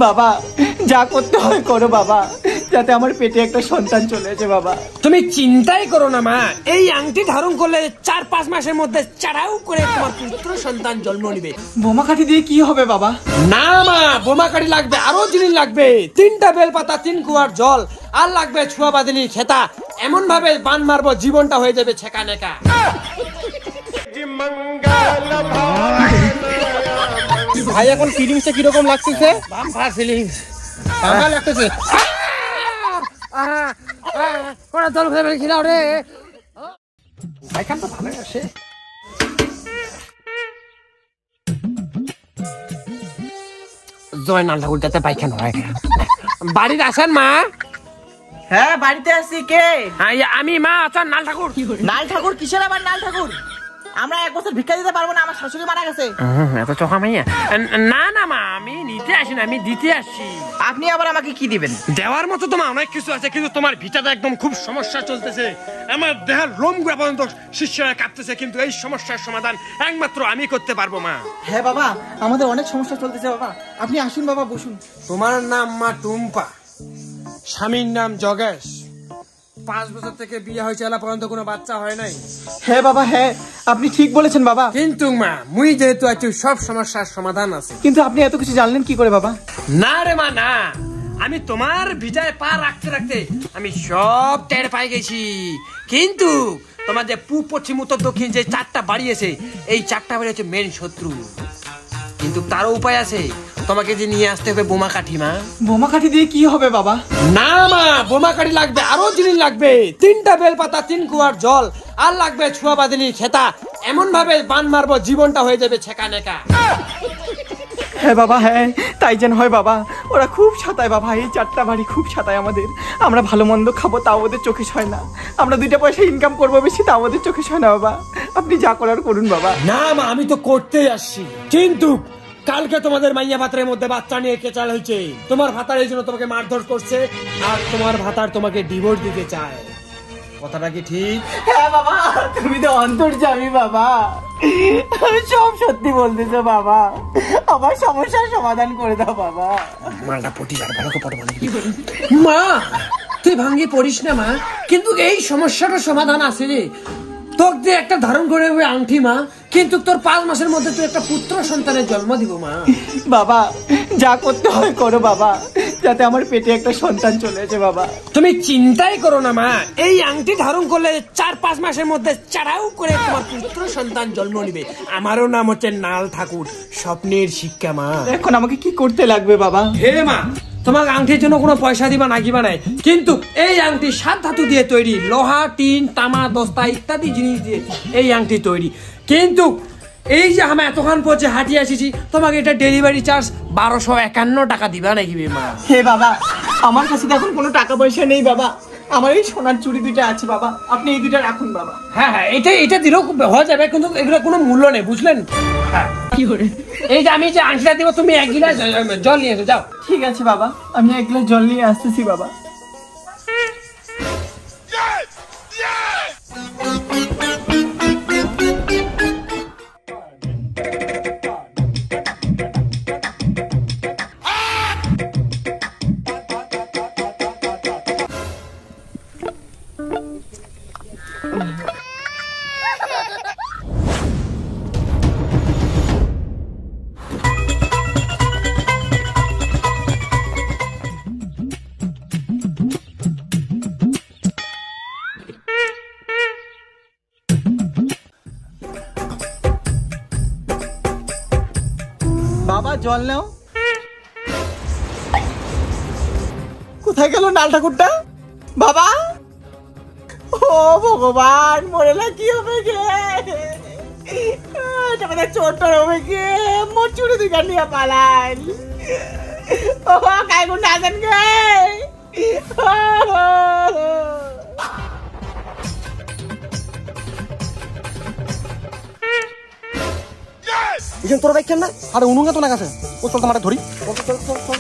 বাবা যা করতে হয় করো বাবা, যাতে আমার পেটে একটা সন্তান চলে আসে বাবা। তুমি চিন্তাই করো না মা, এই আংটি ধারণ করলে 4-5 মাসের মধ্যে চাড়াও করে তোমার পুত্র সন্তান জন্ম নিবে। বোমা কাঠি দিয়ে কি হবে বাবা? না মা, বোমা কাঠি লাগবে, আরো জিনিস লাগবে, 3টা বেলপাতা, 3 কুয়ার জল, আর লাগবে ছুয়া বাদিনী খেতা। এমন ভাবে বান মারবো জীবনটা হয়ে যাবে ছেকা নেকা। ভাই এখন ফিলিংসটা কিরকম লাগতেছে? বাম্পার ফিলিংস, বাম্পার লাগতেছে। কোন দল ফেলে খিলাও রে, ভাইখান তো ভালোই আসে। জয় নাল ঠাকুর যাতে পাইখান হয়। বাড়িতে আসেন মা? হ্যাঁ বাড়িতে আছি। কে? আমি মা। আচ্ছা নাল ঠাকুর। নাল ঠাকুর কিসের আবার নাল ঠাকুর? আমরা 1 বছর ভিক্ষা দিতে পারবো না, আমার শাশুড়ি মারা গেছে। এত চোখা মাইয়া। না না মা, আমি নিতে আসি না, আমি দিতে আসছি। আপনি আবার আমাকে কি দিবেন? দেওয়ার মতো তোমার অনেক কিছু আছে, কিন্তু তোমার ভিটাটা একদম খুব সমস্যা চলতেছে। আমার দেহের লোমগুলো পর্যন্ত শিষ্যরা কাঁপতেছে, কিন্তু এই সমস্যার সমাধান একমাত্র আমি করতে পারবো মা। হ্যাঁ বাবা, আমাদের অনেক সমস্যা চলতেছে বাবা, আপনি আসুন বাবা, বসুন। তোমার নাম মা টুম্পা, স্বামীর নাম জগেশ। 5 বছর থেকে বিয়ে হয়েছে, এলা পর্যন্ত কোনো বাচ্চা হয় নাই। হ্যাঁ বাবা, হ্যাঁ আপনি ঠিক বলেছেন বাবা। কিন্তু মা, মুই যেহেতু আছি, সব সমস্যার সমাধান আছে। কিন্তু আপনি এত কিছু জানলেন কি করে বাবা? না রে মা না, আমি তোমার ভিটায় পা রাখতে রাখতে আমি সব টের পাই গেছি। কিন্তু তোমার যে পূব, পশ্চিম, উত্তর, দক্ষিণ যে 4টা বাড়ি আছে, এই 4টা বাড়ি হচ্ছে মেন শত্রু। কিন্তু তারও উপায় আছে, তোমাকে যে নিয়ে আসতে হবে বোমা কাঠি মা। বোমা কাঠি দিয়ে কি হবে বাবা? না মা, বোমা কাঠি লাগবে, আরো জিনিস লাগবে, 3টা বেলপাতা, 3 কুয়ার জল, আর লাগবে ছুয়া বাদিনী খেতা। এমন ভাবে বান মারবো জীবনটা হয়ে যাবে ছেকা নেকা। হ্যাঁ বাবা, হ্যাঁ তাই যেন হয় বাবা। ওরা খুব ছাতায় বাবা, এই 4টা বাড়ি খুব ছাতায় আমাদের। আমরা ভালো মন্দ খাবো, তাও ওদের চোখে সয় না। আমরা 2টা পয়সা ইনকাম করবো বেশি, তাও ওদের চোখে সয় না বাবা। আপনি যা করার করুন বাবা। না মা, আমি তো করতেই আসছি, কিন্তু কালকে তোমাদের মাইয়া ভাতারের মধ্যে বাচ্চা নিয়ে কেচাল হয়েছে। তোমার ভাতার এই জন্য তোমাকে মারধর করছে, আর তোমার ভাতার তোমাকে ডিভোর্স দিতে চায়। কথাটা কি ঠিক? হ্যাঁ বাবা, তুমি তো অন্তর্যামী বাবা, সব সত্যি বলতেছো বাবা। আমার সমস্যার সমাধান করে দাও বাবা। মালটা পটি আর ভালো করে মা, তুই ভাঙ্গি পড়িস না মা, কিন্তু এই সমস্যাটার সমাধান আছে রে। তোকে দিয়ে একটা ধারণ করে ওই আংটি মা, কিন্তু তোর 5 মাসের মধ্যে তুই একটা পুত্র সন্তানের জন্ম দিব মা। বাবা যা করতে হয় করো বাবা, যাতে আমার পেটে একটা সন্তান চলে আসে বাবা। তুমি চিন্তাই করো না মা, এই আংটি ধারণ করলে 4-5 মাসের মধ্যে চাড়াও করে তোমার পুত্র সন্তান জন্ম নিবে। আমারও নাম হচ্ছে নাল ঠাকুর, স্বপ্নের শিক্ষা মা। এখন আমাকে কি করতে লাগবে বাবা? হে মা, তোমাকে আংটির জন্য কোনো পয়সা দিবা না কিবা নাই, কিন্তু এই আংটি 7 ধাতু দিয়ে তৈরি, লোহা, টিন, তামা, দস্তা ইত্যাদি জিনিস দিয়ে এই আংটি তৈরি। কিন্তু এই যে আমি এতক্ষণ পর্যন্ত হাঁটিয়ে আসিছি, তোমাকে এটা ডেলিভারি চার্জ 1251 টাকা দিবা নাকি মা? হে বাবা, আমার কাছে এখন কোনো টাকা পয়সা নেই বাবা। আমার এই সোনার চুড়ি 2টা আছে বাবা, আপনি এই 2টা রাখুন বাবা। হ্যাঁ হ্যাঁ, এটা দিলেও হয়ে যাবে, কিন্তু এগুলো কোনো মূল্য নেই, বুঝলেন? কি করে? এই যে আমি যে আংটিটা দিব, তুমি 1 গিলাস জল নিয়ে এসো, যাও। ঠিক আছে বাবা, আমি 1 গ্লাস জল নিয়ে আসতেছি বাবা। বাবা জল নাও। কোথায় গেল নাল ঠাকুরটা বাবা? ও ভগবান, মরে না কি হবে গে? এটা মানে চোট হবে গে, মোর চুরি 2টা নিয়ে পালাইল। ও কাই গুণ আছেন গে? ইজন তোর বাইক কেন না? আরে উনুঙ্গা তো না গেছে। ও চল তোমারে ধরি। চল চল চল চল।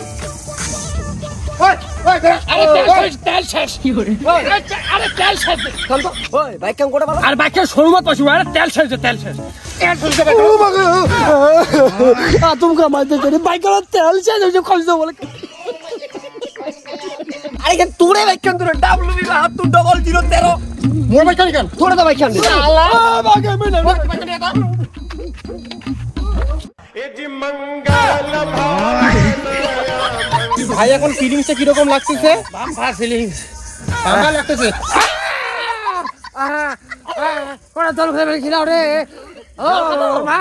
ওই ওই তেল শেষ আরে তেল শেষ ওই বাইক কেমন করে বলো আর বাইকে সরুমত পাশু আরে তেল শেষ তেল শেষ तुमका मारते तेरे बाइक का तेल से जो खोल दो बोले अरे क्या तूने बाइक के अंदर डब्ल्यू भी हाथ तू डबल 013 मोर बाइक का निकाल थोड़ा सा बाइक के अंदर अल्लाह भागे मैं ना এ জি মঙ্গল ভাই এখন ফিলিংসটা কি রকম লাগতেছে বাম্পার ফিলিংস ভালো লাগতেছে কোন দল ফেলে খিলাও রে ও মা